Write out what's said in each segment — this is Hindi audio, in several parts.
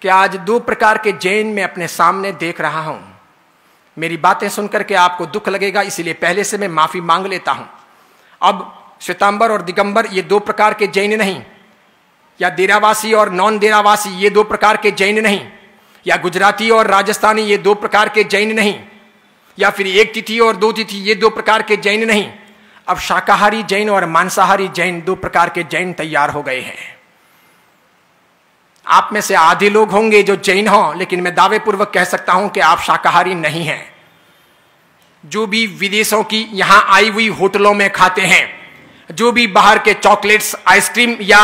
कि आज दो प्रकार के जैन मैं अपने सामने देख रहा हूं। मेरी बातें सुनकर के आपको दुख लगेगा, इसलिए पहले से मैं माफी मांग लेता हूं। अब श्वेतांबर और दिगंबर ये दो प्रकार के जैन नहीं, या देरावासी और नॉन देरावासी ये दो प्रकार के जैन नहीं, या गुजराती और राजस्थानी ये दो प्रकार के जैन नहीं, या फिर एक तिथि और दो तिथि ये दो प्रकार के जैन नहीं। अब शाकाहारी जैन और मांसाहारी जैन दो प्रकार के जैन तैयार हो गए हैं। आप में से आधे लोग होंगे जो जैन हो, लेकिन मैं दावे पूर्वक कह सकता हूं कि आप शाकाहारी नहीं हैं। जो भी विदेशों की यहां आई हुई होटलों में खाते हैं, जो भी बाहर के चॉकलेट्स, आइसक्रीम या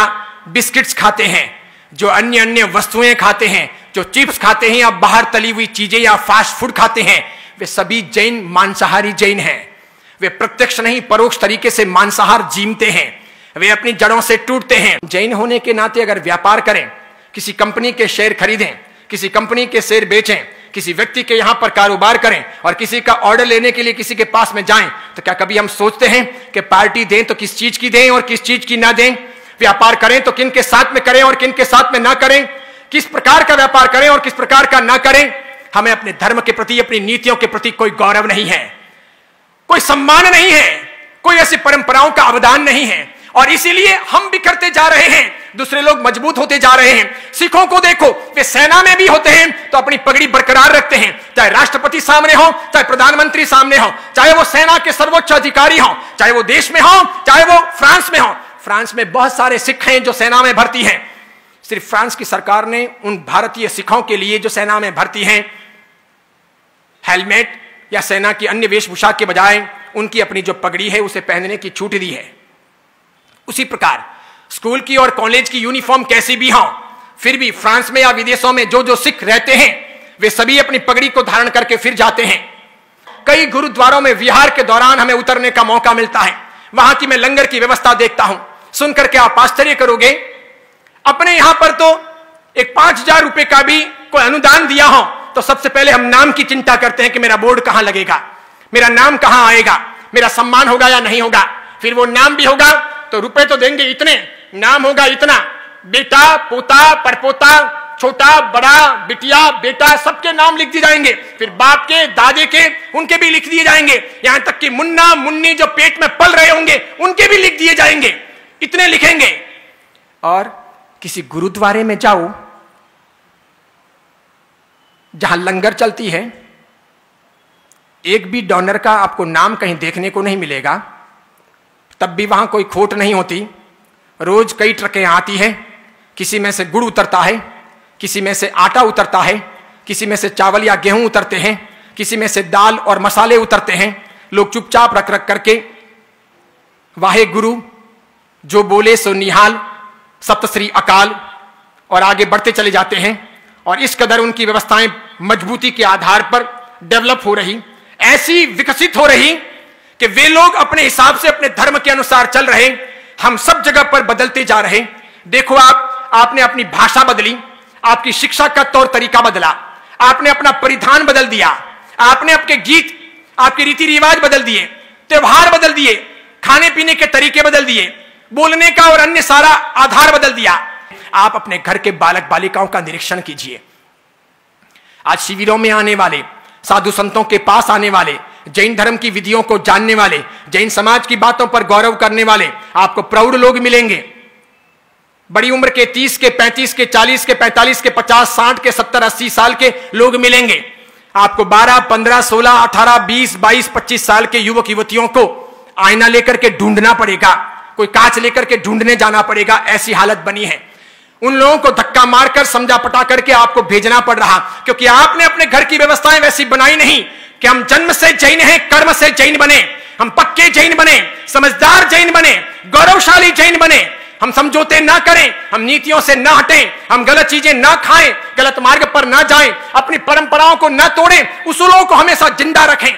बिस्किट्स खाते हैं, जो अन्य अन्य वस्तुएं खाते हैं, जो चिप्स खाते हैं या बाहर तली हुई चीजें या फास्ट फूड खाते हैं, वे सभी जैन मांसाहारी जैन हैं। वे प्रत्यक्ष नहीं परोक्ष तरीके से मांसाहार जीमते हैं, वे अपनी जड़ों से टूटते हैं। जैन होने के नाते अगर व्यापार करें, किसी कंपनी के शेयर खरीदें, किसी कंपनी के शेयर बेचें, किसी व्यक्ति के यहां पर कारोबार करें और किसी का ऑर्डर लेने के लिए किसी के पास में जाएं, तो क्या कभी हम सोचते हैं कि पार्टी दें तो किस चीज की दें और किस चीज की ना दें? व्यापार करें तो किन के साथ में करें और किन के साथ में ना करें? किस प्रकार का व्यापार करें और किस प्रकार का ना करें? हमें अपने धर्म के प्रति, अपनी नीतियों के प्रति कोई गौरव नहीं है, कोई सम्मान नहीं है, कोई ऐसी परंपराओं का अवदान नहीं है, और इसीलिए हम बिखरते जा रहे हैं, दूसरे लोग मजबूत होते जा रहे हैं। सिखों को देखो, वे सेना में भी होते हैं तो अपनी पगड़ी बरकरार रखते हैं, चाहे राष्ट्रपति सामने हो, चाहे प्रधानमंत्री सामने हो, चाहे वो सेना के सर्वोच्च अधिकारी हो, चाहे वो देश में हो, चाहे वो फ्रांस में हो। फ्रांस में बहुत सारे सिख हैं जो सेना में भर्ती हैं। सिर्फ फ्रांस की सरकार ने उन भारतीय सिखों के लिए जो सेना में भर्ती हैं, हेलमेट या सेना की अन्य वेशभूषा के बजाय उनकी अपनी जो पगड़ी है उसे पहनने की छूट दी है। उसी प्रकार स्कूल की और कॉलेज की यूनिफॉर्म कैसी भी हो, फिर भी फ्रांस में या विदेशों में जो जो सिख रहते हैं वे सभी अपनी पगड़ी को धारण करके फिर जाते हैं। कई गुरुद्वारों में विहार के दौरान हमें उतरने का मौका मिलता है, वहां की मैं लंगर की व्यवस्था देखता हूं, सुनकर के आप आश्चर्य करोगे। अपने यहां पर तो एक 5,000 रुपए का भी कोई अनुदान दिया हो तो सबसे पहले हम नाम की चिंता करते हैं कि मेरा बोर्ड कहां लगेगा, मेरा नाम कहां आएगा, मेरा सम्मान होगा या नहीं होगा। फिर वो नाम भी होगा तो रुपए तो देंगे इतने, नाम होगा इतना, बेटा, पोता, परपोता, छोटा, बड़ा, बिटिया, बेटा, सबके नाम लिख दिए जाएंगे। फिर बाप के, दादे के, उनके भी लिख दिए जाएंगे। यहां तक कि मुन्ना मुन्नी जो पेट में पल रहे होंगे उनके भी लिख दिए जाएंगे। इतने लिखेंगे। और किसी गुरुद्वारे में जाओ जहां लंगर चलती है, एक भी डोनर का आपको नाम कहीं देखने को नहीं मिलेगा, तब भी वहां कोई खोट नहीं होती। रोज कई ट्रकें आती हैं, किसी में से गुड़ उतरता है, किसी में से आटा उतरता है, किसी में से चावल या गेहूं उतरते हैं, किसी में से दाल और मसाले उतरते हैं। लोग चुपचाप रख रख करके वाहे गुरु, जो बोले सो निहाल, सप्त श्री अकाल, और आगे बढ़ते चले जाते हैं। और इस कदर उनकी व्यवस्थाएं मजबूती के आधार पर डेवलप हो रही, ऐसी विकसित हो रही कि वे लोग अपने हिसाब से अपने धर्म के अनुसार चल रहे। हम सब जगह पर बदलते जा रहे। देखो आपने अपनी भाषा बदली, आपकी शिक्षा का तौर तरीका बदला, आपने अपना परिधान बदल दिया, आपने अपने गीत, आपके रीति रिवाज बदल दिए, त्योहार बदल दिए, खाने पीने के तरीके बदल दिए, बोलने का और अन्य सारा आधार बदल दिया। आप अपने घर के बालक बालिकाओं का निरीक्षण कीजिए। आज शिविरों में आने वाले, साधु संतों के पास आने वाले, जैन धर्म की विधियों को जानने वाले, जैन समाज की बातों पर गौरव करने वाले आपको प्रौढ़ लोग मिलेंगे। बड़ी उम्र के 30 के, 35 के, 40 के, 45 के, 50, 60 के, 70, 80 साल के लोग मिलेंगे। आपको 12, 15, 16, 18, 20, 22, 25 साल के युवक युवतियों को आईना लेकर के ढूंढना पड़ेगा, कोई कांच लेकर के ढूंढने जाना पड़ेगा। ऐसी हालत बनी है। उन लोगों को धक्का मारकर, समझा पटा करके आपको भेजना पड़ रहा, क्योंकि आपने अपने घर की व्यवस्थाएं वैसी बनाई नहीं कि हम जन्म से जैन हैं, कर्म से जैन बने, हम पक्के जैन बने, समझदार जैन बने, गौरवशाली जैन बने। हम समझौते ना करें, हम नीतियों से ना हटें, हम गलत चीजें ना खाएं, गलत मार्ग पर ना जाएं, अपनी परंपराओं को ना तोड़ें, उसूलों को हमेशा जिंदा रखें।